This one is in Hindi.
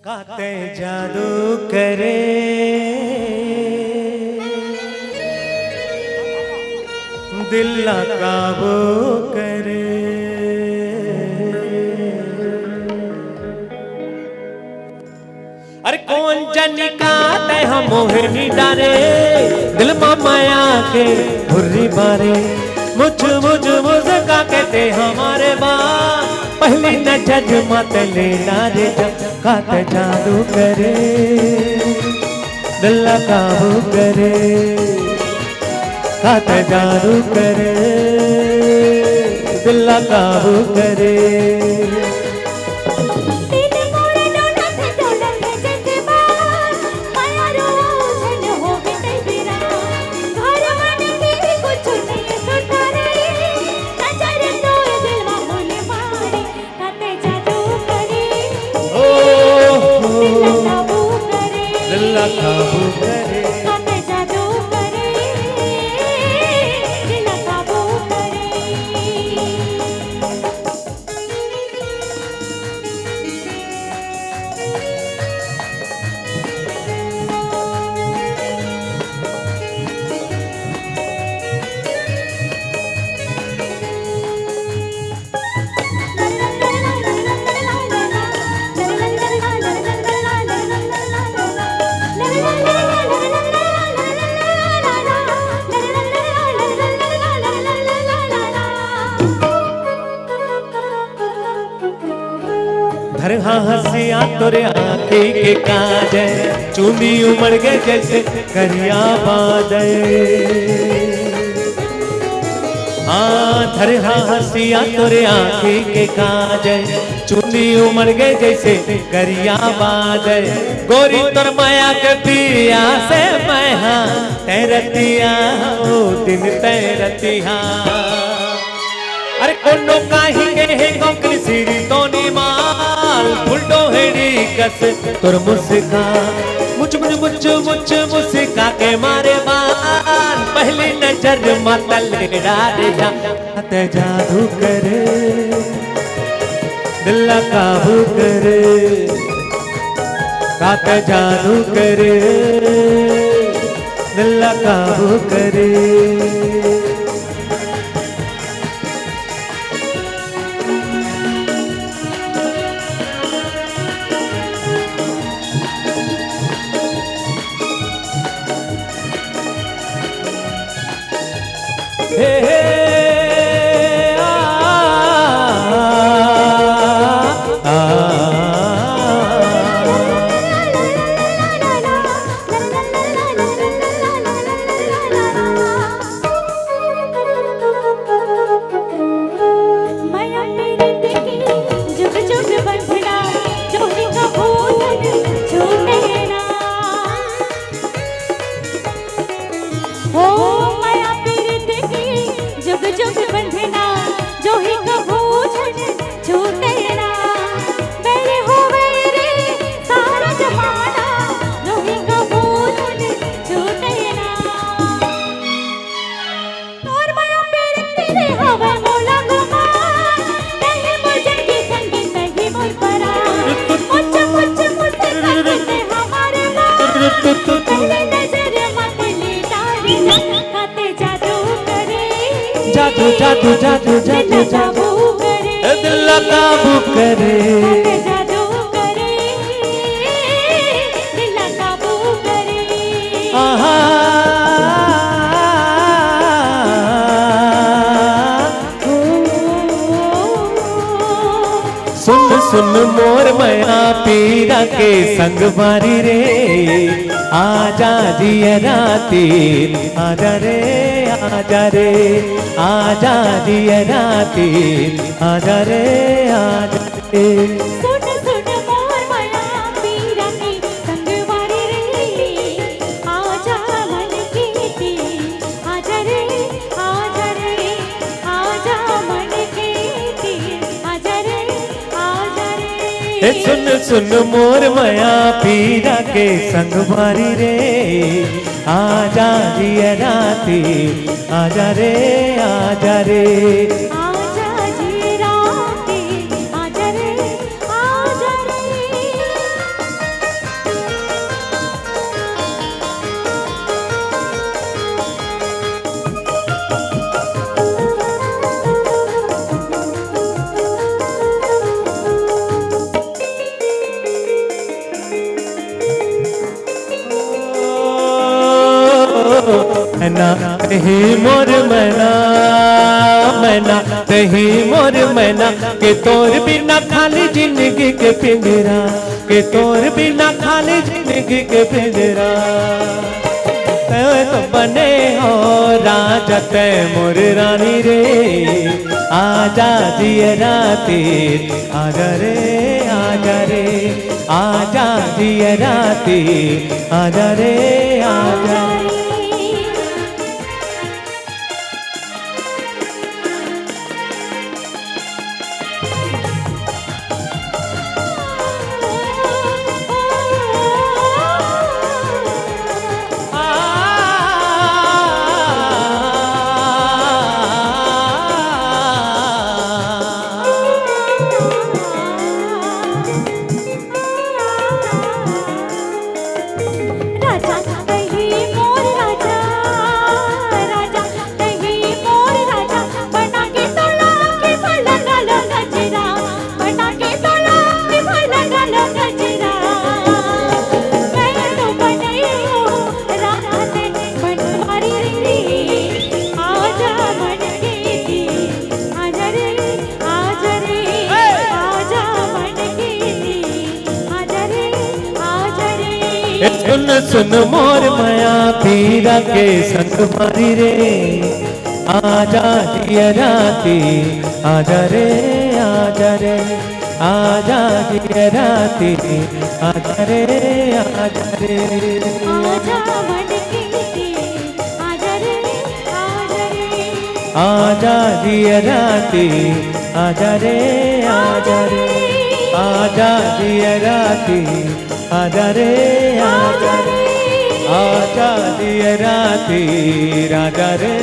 काते जादू करे दिल ना काबू करे। अरे कौन जनी का ते हम मोहनी डारे दिल माया के हुर्री बारे मुझ मुझका कहते हमारे बाप पहली नजर मत लेना रे जब कात जादू करे दिल काबू करे। कात जादू करे दिल काबू करे। काबू करे काते जादू करे दिल काबू करे। धरहा हंसिया तोरे आँखी के काजे चूंदी उमड़ गए जैसे करिया बादल। हाँ धरहा हंसिया तोरे आँखी के काजे चूंदी उमड़ गए जैसे करिया बादल। गोरी तोर माया के पिया से मैं हाँ तैरतिया ओ दिन तैरतिया। अरे कोनो काही के है कोंकणी सीरी तो माल फुलटो हेड़ी कस तोर मुस्का मुझ मुस्का के मारे बाल पहली नजर मतल डाले जा काते जादू करे दिल काबू करे। काते जादू करे दिल काबू करे। जादू जादू जादू जादू जादू दिल काबू करे जादू करे दिल काबू करे। आहा सुन सुन मोर मया पीरा के संग बारी रे आजा दिया राती आजा रे आजा रे आजा दिया राती आजा रे आजा रे। सुन सुन मोर मया पीरा के संग बारी रे आजा मन के तीर आजा रे आजा रे आजा मन के तीर आजा रे आजा रे। सुन सुन मोर मया पीरा के संग बारी रे आजा दिया राती आजा रे आजा रे। आजा जी राती आजा रे आजा रे। तही मोर मैना मैना तही मोर मैना के तोर बिना खाली जिंदगी के पिंजरा के तोर बिना खाली जिंदगी के पिंजरा तो बने हो राजा तय मोर रानी रे आजा दिए राती आजा रे आजा रे आजा दिए राती आजा रे आजा सुन सुन मोर माया पीरा के संग मारी रे आजा दिया राती आजा रे आजा रे आजा दिया राती आजा रे आजा रे आजा मन के आजा रे आजा रे आजा दिया राती आजा रे आजा रे आजा दिया राती आजा रे आजा रे आजा दिया राती राजा रे